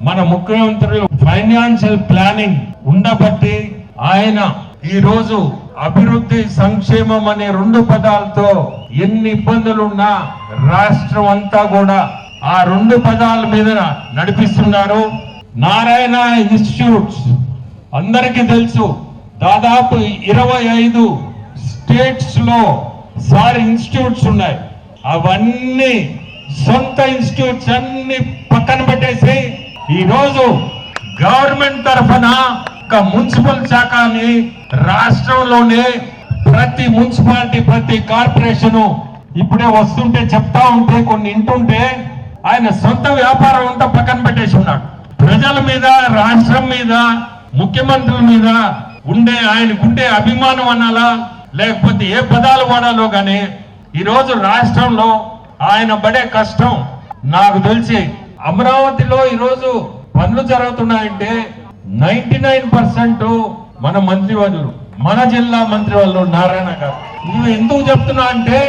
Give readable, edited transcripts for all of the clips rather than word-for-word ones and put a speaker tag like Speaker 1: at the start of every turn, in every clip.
Speaker 1: మన ముఖ్యమంత్రి financial planning ఉండబట్టి ఆయన ఈ రోజు అభివృద్ధి సంక్షేమం అనే రెండు పదాలతో ఎన్ని ఇబ్బందులున్నా రాష్ట్రం అంతా కూడా ఆ రెండు పదాల మీద నడిపిస్తున్నారు. నారాయణ ఇన్స్టిట్యూట్స్ అందరికీ తెలుసు, దాదాపు 25 స్టేట్స్ లో సార్ ఇన్స్టిట్యూట్స్ ఉన్నాయి. అవన్నీ సొంత ఇన్స్టిట్యూట్స్ అన్ని పక్కన పెట్టేసి ఈ రోజు గవర్నమెంట్ తరఫున ఒక మున్సిపల్ శాఖని రాష్ట్రంలోనే ప్రతి మున్సిపాలిటీ ప్రతి కార్పొరేషన్ ఇప్పుడే వస్తుంటే చెప్తా ఉంటే కొన్ని ఇంటుంటే ఆయన సొంత వ్యాపారం అంతా పక్కన పెట్టేసి ఉన్నాడు. ప్రజల మీద రాష్ట్రం మీద ముఖ్యమంత్రుల మీద ఆయనకుండే అభిమానం అనాలా లేకపోతే ఏ పదాలు వాడాలో గానీ ఈ రోజు రాష్ట్రంలో ఆయన పడే కష్టం నాకు తెలిసి అమరావతిలో ఈ రోజు పనులు జరుగుతున్నాయంటే 99% మన మంత్రివర్యులు మన జిల్లా మంత్రివర్యులు నారాయణ గారు. నువ్వు ఎందుకు చెప్తున్నా అంటే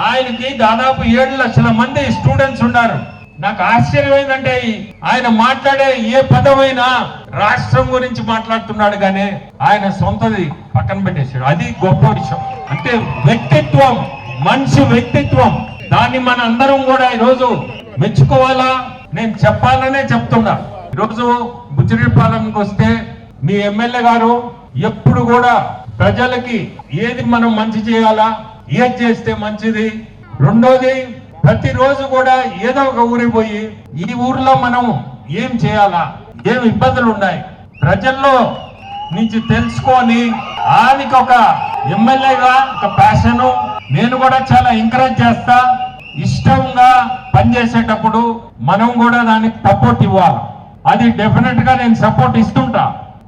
Speaker 1: ఆయనకి దాదాపు 7 లక్షల మంది స్టూడెంట్స్ ఉన్నారు. నాకు ఆశ్చర్యం ఏంటంటే ఆయన మాట్లాడే ఏ పదమైనా రాష్ట్రం గురించి మాట్లాడుతున్నాడు కానీ ఆయన సొంతది పక్కన పెట్టేశాడు. అది గొప్ప విషయం. అంటే వ్యక్తిత్వం, మనిషి వ్యక్తిత్వం, దాన్ని మన అందరం కూడా ఈరోజు మెచ్చుకోవాలా. నేను చెప్పాలనే చెప్తున్నా. ఈరోజు బుచ్చిరెడ్డిపాలెంకి వస్తే మీ ఎమ్మెల్యే గారు ఎప్పుడు కూడా ప్రజలకి ఏది మనం మంచి చేయాలా, ఏది చేస్తే మంచిది, రెండోది ప్రతిరోజు కూడా ఏదో ఒక ఊరికి పోయి ఈ ఊర్లో మనం ఏం చేయాలా, ఏం ఇబ్బందులు ఉన్నాయి ప్రజల్లో నుంచి తెలుసుకొని ఆయనకి ఒక ఎమ్మెల్యేగా ఒక ప్యాషను నేను కూడా చాలా ఎంకరేజ్ చేస్తా. ఇష్టంగా పనిచేసేటప్పుడు మనం కూడా దానికి సపోర్ట్ ఇవ్వాలి. అది డెఫినెట్ గా నేను సపోర్ట్ ఇస్తుంటా.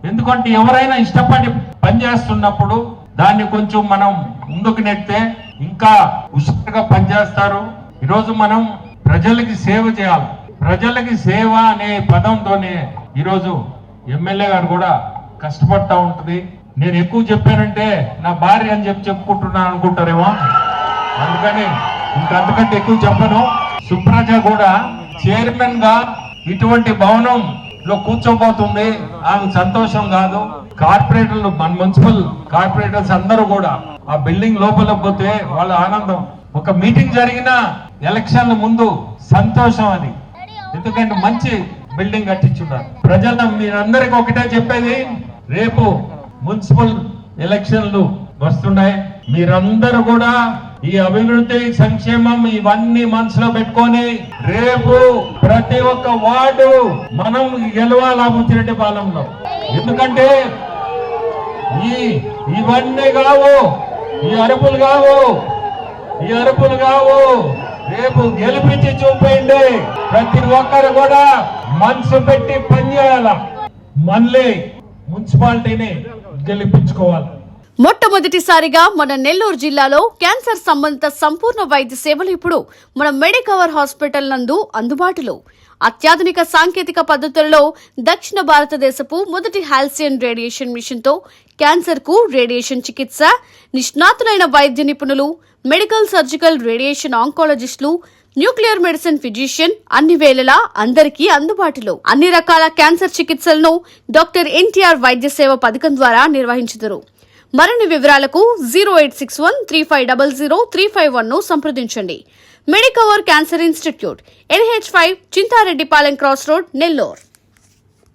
Speaker 1: ఎందుకంటే ఎవరైనా ఇష్టపడి పనిచేస్తున్నప్పుడు దాన్ని కొంచెం మనం ముందుకు నెడితే ఇంకా హుషారుగా పనిచేస్తారు. ఈరోజు మనం ప్రజలకి సేవ చేయాలి. ప్రజలకి సేవ అనే పదంతోనే ఈరోజు ఎమ్మెల్యే గారు కూడా కష్టపడతా ఉంటుంది. నేను ఎక్కువ చెప్పానంటే నా భార్య అని చెప్పుకుంటున్నాను అనుకుంటారేమో, అందుకని ఇంకంతకంటే ఎక్కువ చెప్పను. సుప్రజ కూడా చైర్మన్ గా ఇటువంటి భవనం లో కూర్చోబోతుంది. ఆమె సంతోషం కాదు. కార్పొరేటర్లు మన మున్సిపల్ కార్పొరేటర్స్ అందరూ కూడా ఆ బిల్డింగ్ లోపల పోతే వాళ్ళ ఆనందం. ఒక మీటింగ్ జరిగిన ఎలక్షన్ల ముందు సంతోషం అది. ఎందుకంటే మంచి బిల్డింగ్ కట్టించున్నారు. ప్రజల మీరందరికి ఒకటే చెప్పేది, రేపు మున్సిపల్ ఎలక్షన్లు వస్తున్నాయి. మీరందరూ కూడా ఈ అభివృద్ధి సంక్షేమం ఇవన్నీ మనసులో పెట్టుకొని రేపు ప్రతి ఒక్క వార్డు మనం గెలవాలి బుచ్చిరెడ్డిపాలెంలో. ఎందుకంటే ఇవన్నీ కావు, ఈ అరుపులు కావు, రేపు గెలిపించి చూపేయండి. ప్రతి ఒక్కరు కూడా మనసు పెట్టి పనిచేయాల, మళ్ళీ మున్సిపాలిటీని గెలిపించుకోవాలి.
Speaker 2: మొట్టమొదటిసారిగా మన నెల్లూరు జిల్లాలో క్యాన్సర్ సంబంధిత సంపూర్ణ వైద్య సేవలు ఇప్పుడు మన మెడికవర్ హాస్పిటల్ నందు అందుబాటులో. అత్యాధునిక సాంకేతిక పద్ధతుల్లో దక్షిణ భారతదేశపు మొదటి హాల్సియన్ రేడియేషన్ మిషన్ తో క్యాన్సర్ కు రేడియేషన్ చికిత్స, నిష్ణాతులైన వైద్య నిపుణులు, మెడికల్ సర్జికల్ రేడియేషన్ ఆంకాలజిస్టులు, న్యూక్లియర్ మెడిసిన్ ఫిజిషియన్ అన్ని వేళలా అందరికీ అందుబాటులో. అన్ని రకాల క్యాన్సర్ చికిత్సలను డాక్టర్ ఎన్టీఆర్ వైద్య సేవ పథకం ద్వారా నిర్వహించుదురు. మరిన్ని వివరాలకు 086135003551 ను సంప్రదించండి. Medicover cancer institute, NH5, Chintareddypalem cross road, Nellore.